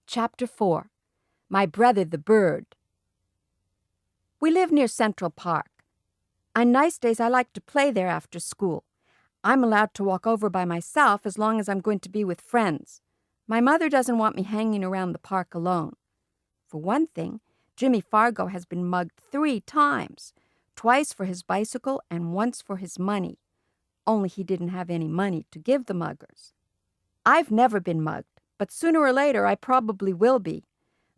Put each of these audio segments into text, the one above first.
Chapter 4. My Brother the Bird. We live near Central Park. On nice days, I like to play there after school. I'm allowed to walk over by myself as long as I'm going to be with friends. My mother doesn't want me hanging around the park alone. For one thing, Jimmy Fargo has been mugged 3 times, twice for his bicycle and once for his money. Only he didn't have any money to give the muggers. I've never been mugged, but sooner or later I probably will be.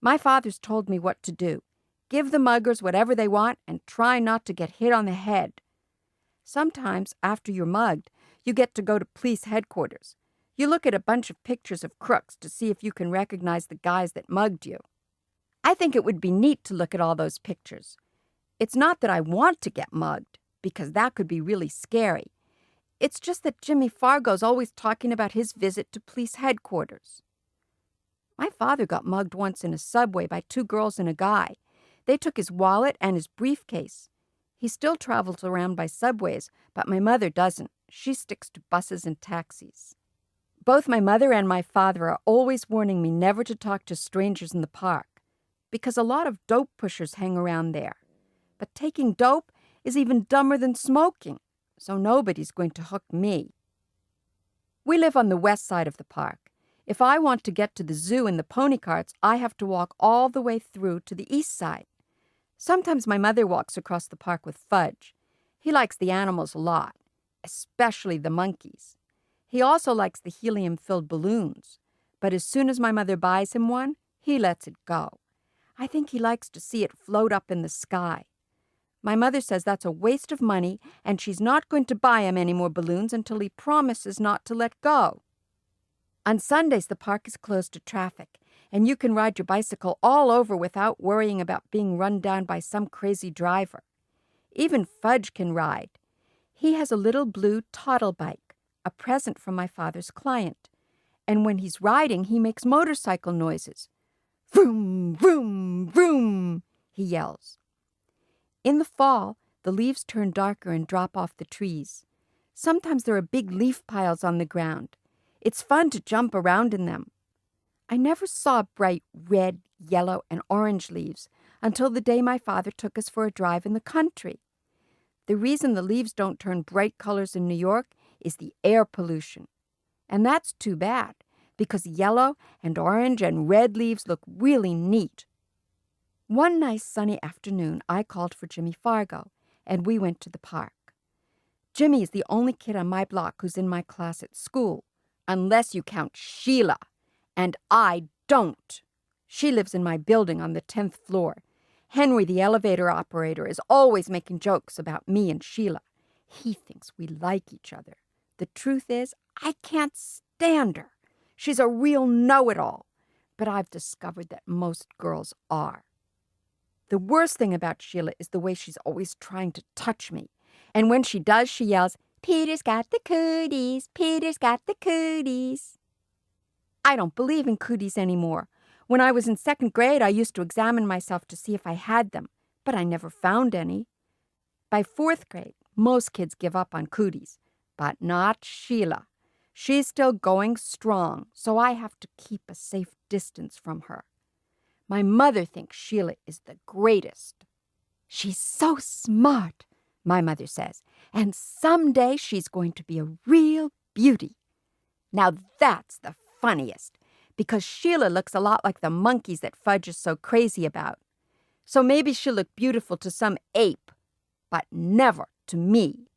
My father's told me what to do. Give the muggers whatever they want and try not to get hit on the head. Sometimes, after you're mugged, you get to go to police headquarters. You look at a bunch of pictures of crooks to see if you can recognize the guys that mugged you. I think it would be neat to look at all those pictures. It's not that I want to get mugged, because that could be really scary. It's just that Jimmy Fargo's always talking about his visit to police headquarters. My father got mugged once in a subway by 2 girls and a guy. They took his wallet and his briefcase. He still travels around by subways, but my mother doesn't. She sticks to buses and taxis. Both my mother and my father are always warning me never to talk to strangers in the park, because a lot of dope pushers hang around there. But taking dope is even dumber than smoking, so nobody's going to hook me. We live on the west side of the park. If I want to get to the zoo in the pony carts, I have to walk all the way through to the east side. Sometimes my mother walks across the park with Fudge. He likes the animals a lot, especially the monkeys. He also likes the helium-filled balloons, but as soon as my mother buys him one, he lets it go. I think he likes to see it float up in the sky. My mother says that's a waste of money, and she's not going to buy him any more balloons until he promises not to let go. On Sundays, the park is closed to traffic, and you can ride your bicycle all over without worrying about being run down by some crazy driver. Even Fudge can ride. He has a little blue toddle bike, a present from my father's client, and when he's riding, he makes motorcycle noises. Vroom, vroom, vroom, he yells. In the fall, the leaves turn darker and drop off the trees. Sometimes there are big leaf piles on the ground. It's fun to jump around in them. I never saw bright red, yellow, and orange leaves until the day my father took us for a drive in the country. The reason the leaves don't turn bright colors in New York is the air pollution. And that's too bad, because yellow and orange and red leaves look really neat. One nice sunny afternoon, I called for Jimmy Fargo, and we went to the park. Jimmy is the only kid on my block who's in my class at school, unless you count Sheila, and I don't. She lives in my building on the 10th floor. Henry, the elevator operator, is always making jokes about me and Sheila. He thinks we like each other. The truth is, I can't stand her. She's a real know-it-all, but I've discovered that most girls are. The worst thing about Sheila is the way she's always trying to touch me. And when she does, she yells, "Peter's got the cooties, Peter's got the cooties." I don't believe in cooties anymore. When I was in 2nd grade, I used to examine myself to see if I had them, but I never found any. By 4th grade, most kids give up on cooties, but not Sheila. She's still going strong, so I have to keep a safe distance from her. My mother thinks Sheila is the greatest. She's so smart, my mother says, and someday she's going to be a real beauty. Now that's the funniest, because Sheila looks a lot like the monkeys that Fudge is so crazy about. So maybe she'll look beautiful to some ape, but never to me.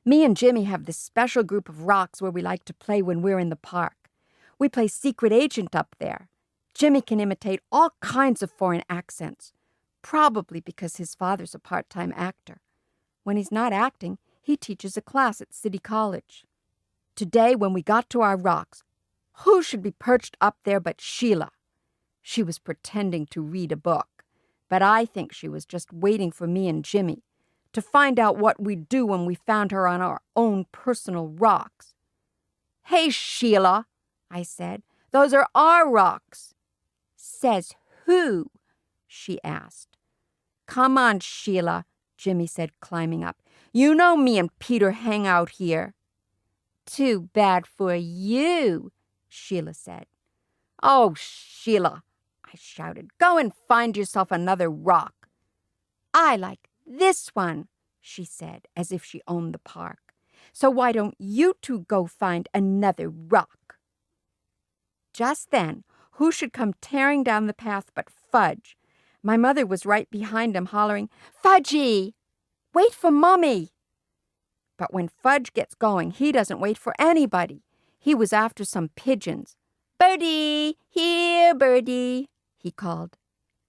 Me and Jimmy have this special group of rocks where we like to play when we're in the park. We play secret agent up there. Jimmy can imitate all kinds of foreign accents, probably because his father's a part-time actor. When he's not acting, he teaches a class at City College. Today, when we got to our rocks, who should be perched up there but Sheila? She was pretending to read a book, but I think she was just waiting for me and Jimmy to find out what we'd do when we found her on our own personal rocks. "Hey, Sheila," I said, "those are our rocks." "Says who?" she asked. "Come on, Sheila," Jimmy said, climbing up. "You know me and Peter hang out here." "Too bad for you," Sheila said. "Oh, Sheila," I shouted, "go and find yourself another rock." "I like this one," she said, as if she owned the park. "So why don't you two go find another rock?" Just then, who should come tearing down the path but Fudge. My mother was right behind him, hollering, "Fudgy! Wait for Mommy!" But when Fudge gets going, he doesn't wait for anybody. He was after some pigeons. "Birdie! Here, Birdie!" he called.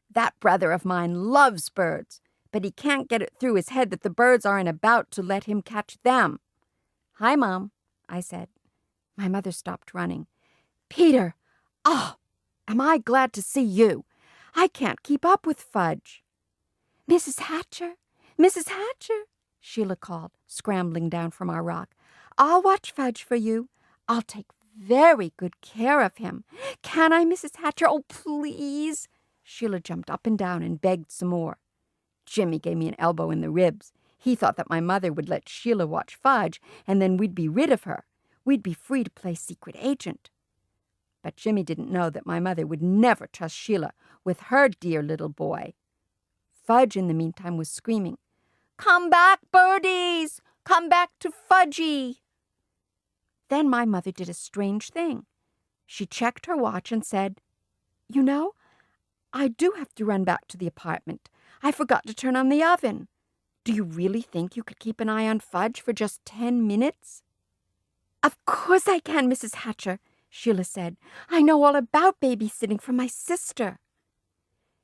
That brother of mine loves birds, but he can't get it through his head that the birds aren't about to let him catch them. "Hi, Mom," I said. My mother stopped running. "Peter! Oh, am I glad to see you! I can't keep up with Fudge." "Mrs. Hatcher! Mrs. Hatcher!" Sheila called, scrambling down from our rock. "I'll watch Fudge for you. I'll take very good care of him. Can I, Mrs. Hatcher? Oh, please!" Sheila jumped up and down and begged some more. Jimmy gave me an elbow in the ribs. He thought that my mother would let Sheila watch Fudge, and then we'd be rid of her. We'd be free to play secret agent. But Jimmy didn't know that my mother would never trust Sheila with her dear little boy. Fudge, in the meantime, was screaming, "Come back, birdies! Come back to Fudgy!" Then my mother did a strange thing. She checked her watch and said, "You know, I do have to run back to the apartment. I forgot to turn on the oven. Do you really think you could keep an eye on Fudge for just 10 minutes? "Of course I can, Mrs. Hatcher," Sheila said. "I know all about babysitting from my sister."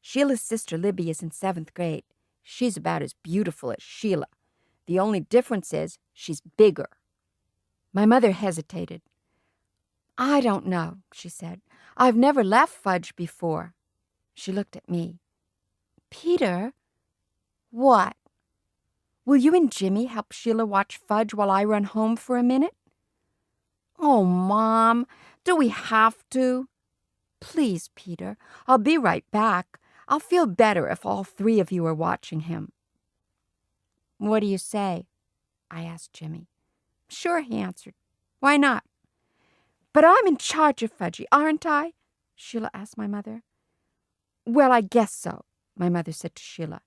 Sheila's sister Libby is in 7th grade. She's about as beautiful as Sheila. The only difference is she's bigger. My mother hesitated. "I don't know," she said. "I've never left Fudge before." She looked at me. "Peter?" "What?" "Will you and Jimmy help Sheila watch Fudge while I run home for a minute?" "Oh, Mom, do we have to?" "Please, Peter, I'll be right back. I'll feel better if all 3 of you are watching him." "What do you say?" I asked Jimmy. "Sure," he answered. "Why not?" "But I'm in charge of Fudgy, aren't I?" Sheila asked my mother. "Well, I guess so," my mother said to Sheila.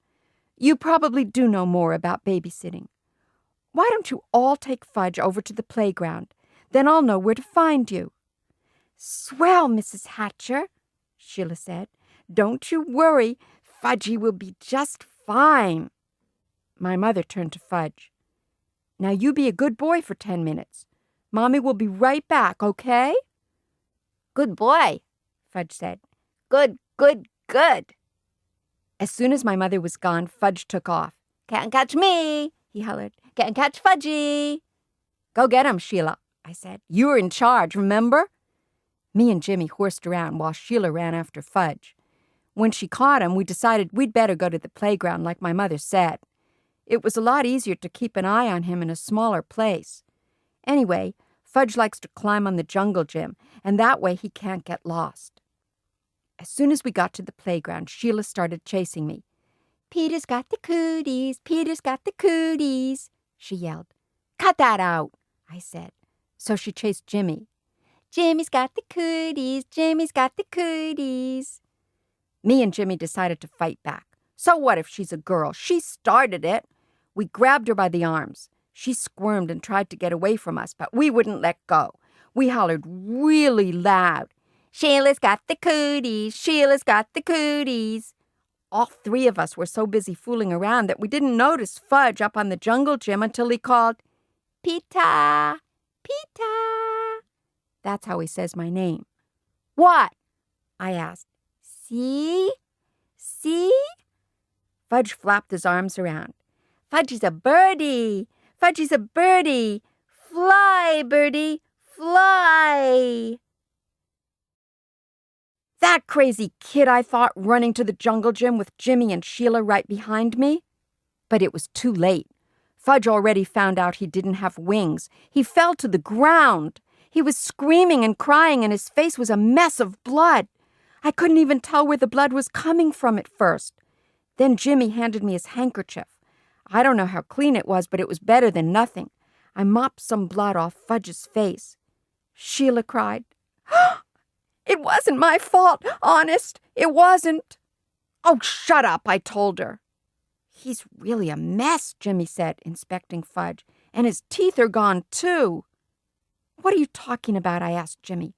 "You probably do know more about babysitting. Why don't you all take Fudge over to the playground? Then I'll know where to find you." "Swell, Mrs. Hatcher," Sheila said. "Don't you worry. Fudgy will be just fine." My mother turned to Fudge. "Now you be a good boy for 10 minutes. Mommy will be right back, okay?" "Good boy," Fudge said. "Good, good, good." As soon as my mother was gone, Fudge took off. "Can't catch me," he hollered. "Can't catch Fudgy." "Go get him, Sheila," I said. "You were in charge, remember?" Me and Jimmy horsed around while Sheila ran after Fudge. When she caught him, we decided we'd better go to the playground like my mother said. It was a lot easier to keep an eye on him in a smaller place. Anyway, Fudge likes to climb on the jungle gym, and that way he can't get lost. As soon as we got to the playground, Sheila started chasing me. "Peter's got the cooties, Peter's got the cooties," she yelled. "Cut that out," I said. So she chased Jimmy. "Jimmy's got the cooties, Jimmy's got the cooties." Me and Jimmy decided to fight back. So what if she's a girl? She started it. We grabbed her by the arms. She squirmed and tried to get away from us, but we wouldn't let go. We hollered really loud, "Sheila's got the cooties, Sheila's got the cooties." All 3 of us were so busy fooling around that we didn't notice Fudge up on the jungle gym until he called, "Pita, Pita." That's how he says my name. "What?" I asked. "See? See?" Fudge flapped his arms around. "Fudgy's a birdie! Fudgy's a birdie! Fly, birdie, fly!" That crazy kid, I thought, running to the jungle gym with Jimmy and Sheila right behind me. But it was too late. Fudge already found out he didn't have wings. He fell to the ground. He was screaming and crying, and his face was a mess of blood. I couldn't even tell where the blood was coming from at first. Then Jimmy handed me his handkerchief. I don't know how clean it was, but it was better than nothing. I mopped some blood off Fudge's face. Sheila cried, It wasn't my fault, honest, it wasn't. Oh, shut up, I told her. He's really a mess, Jimmy said, inspecting Fudge, and his teeth are gone, too. What are you talking about? I asked Jimmy.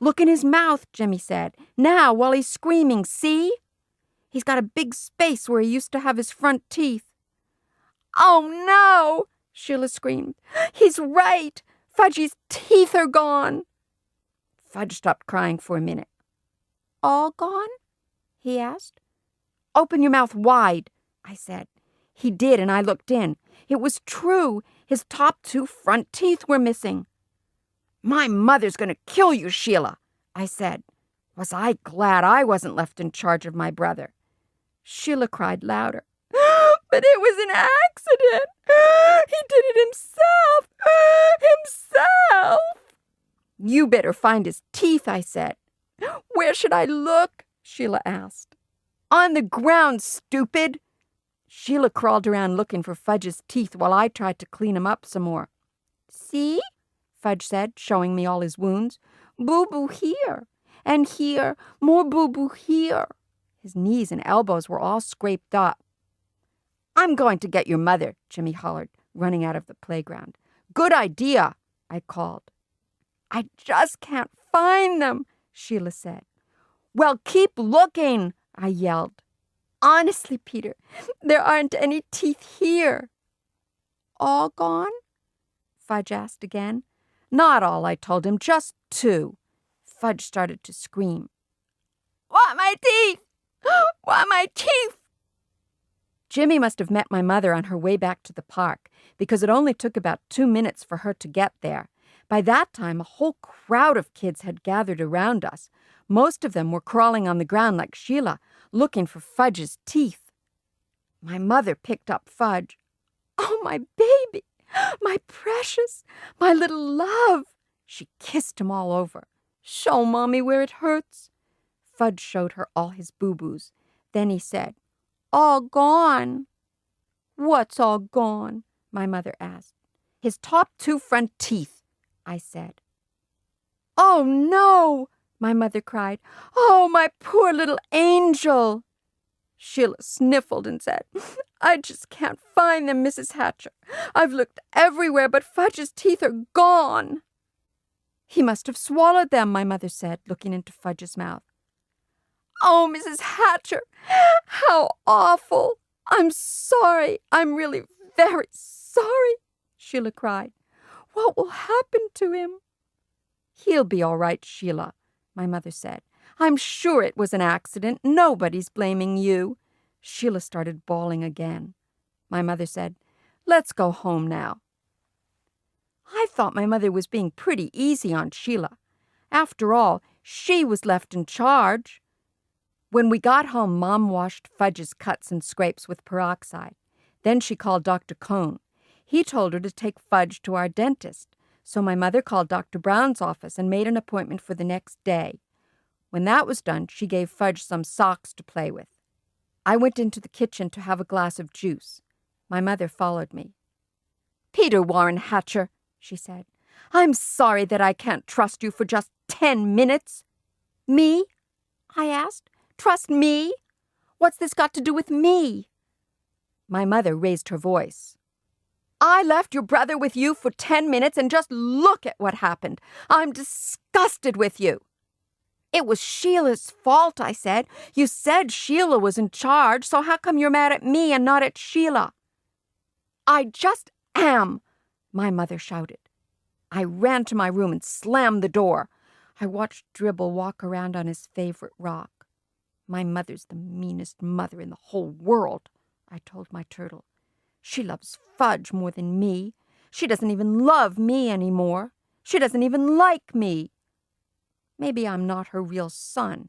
Look in his mouth, Jimmy said. Now, while he's screaming, see? He's got a big space where he used to have his front teeth. Oh, no, Sheila screamed. He's right. Fudgy's teeth are gone. Fudge stopped crying for a minute. All gone? He asked. Open your mouth wide, I said. He did, and I looked in. It was true. His top 2 front teeth were missing. My mother's going to kill you, Sheila, I said. Was I glad I wasn't left in charge of my brother? Sheila cried louder. But it was an accident. He did it himself. Himself. You better find his teeth, I said. Where should I look? Sheila asked. On the ground, stupid. Sheila crawled around looking for Fudge's teeth while I tried to clean him up some more. See? Fudge said, showing me all his wounds. Boo-boo here, and here, more boo-boo here. His knees and elbows were all scraped up. I'm going to get your mother, Jimmy hollered, running out of the playground. Good idea, I called. I just can't find them, Sheila said. Well, keep looking, I yelled. Honestly, Peter, there aren't any teeth here. All gone? Fudge asked again. Not all, I told him, just 2. Fudge started to scream. Want my teeth! Want my teeth! Jimmy must have met my mother on her way back to the park, because it only took about 2 minutes for her to get there. By that time, a whole crowd of kids had gathered around us. Most of them were crawling on the ground like Sheila, looking for Fudge's teeth. My mother picked up Fudge. Oh, my baby! My precious! My little love! She kissed him all over. Show Mommy where it hurts. Fudge showed her all his boo-boos. Then he said, All gone. What's all gone? My mother asked. His top 2 front teeth, I said. Oh, no, my mother cried. Oh, my poor little angel. Sheila sniffled and said, I just can't find them, Mrs. Hatcher. I've looked everywhere, but Fudge's teeth are gone. He must have swallowed them, my mother said, looking into Fudge's mouth. Oh, Mrs. Hatcher, how awful. I'm sorry. I'm really very sorry, Sheila cried. What will happen to him? He'll be all right, Sheila, my mother said. I'm sure it was an accident. Nobody's blaming you. Sheila started bawling again. My mother said, Let's go home now. I thought my mother was being pretty easy on Sheila. After all, she was left in charge. When we got home, Mom washed Fudge's cuts and scrapes with peroxide. Then she called Dr. Cohn. He told her to take Fudge to our dentist. So my mother called Dr. Brown's office and made an appointment for the next day. When that was done, she gave Fudge some socks to play with. I went into the kitchen to have a glass of juice. My mother followed me. Peter Warren Hatcher, she said, I'm sorry that I can't trust you for just 10 minutes. Me? I asked. Trust me? What's this got to do with me? My mother raised her voice. I left your brother with you for 10 minutes and just look at what happened. I'm disgusted with you. It was Sheila's fault, I said. You said Sheila was in charge, so how come you're mad at me and not at Sheila? I just am, my mother shouted. I ran to my room and slammed the door. I watched Dribble walk around on his favorite rock. My mother's the meanest mother in the whole world, I told my turtle. She loves Fudge more than me. She doesn't even love me anymore. She doesn't even like me. Maybe I'm not her real son.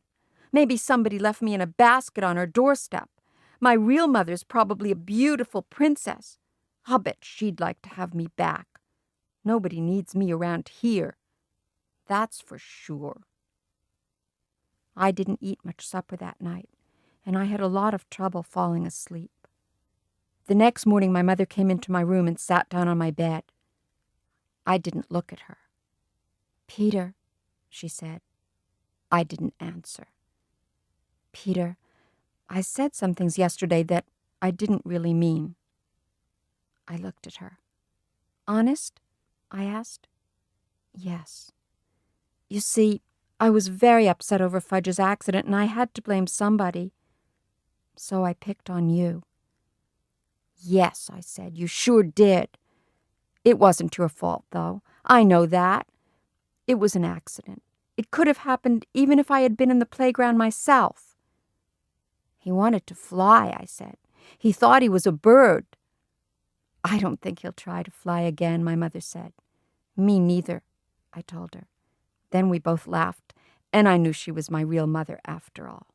Maybe somebody left me in a basket on her doorstep. My real mother's probably a beautiful princess. I'll bet she'd like to have me back. Nobody needs me around here. That's for sure. I didn't eat much supper that night, and I had a lot of trouble falling asleep. The next morning, my mother came into my room and sat down on my bed. I didn't look at her. Peter, she said, I didn't answer. Peter, I said some things yesterday that I didn't really mean. I looked at her. Honest? I asked. Yes. You see, I was very upset over Fudge's accident, and I had to blame somebody. So I picked on you. Yes, I said, you sure did. It wasn't your fault, though. I know that. It was an accident. It could have happened even if I had been in the playground myself. He wanted to fly, I said. He thought he was a bird. I don't think he'll try to fly again, my mother said. Me neither, I told her. Then we both laughed, and I knew she was my real mother after all.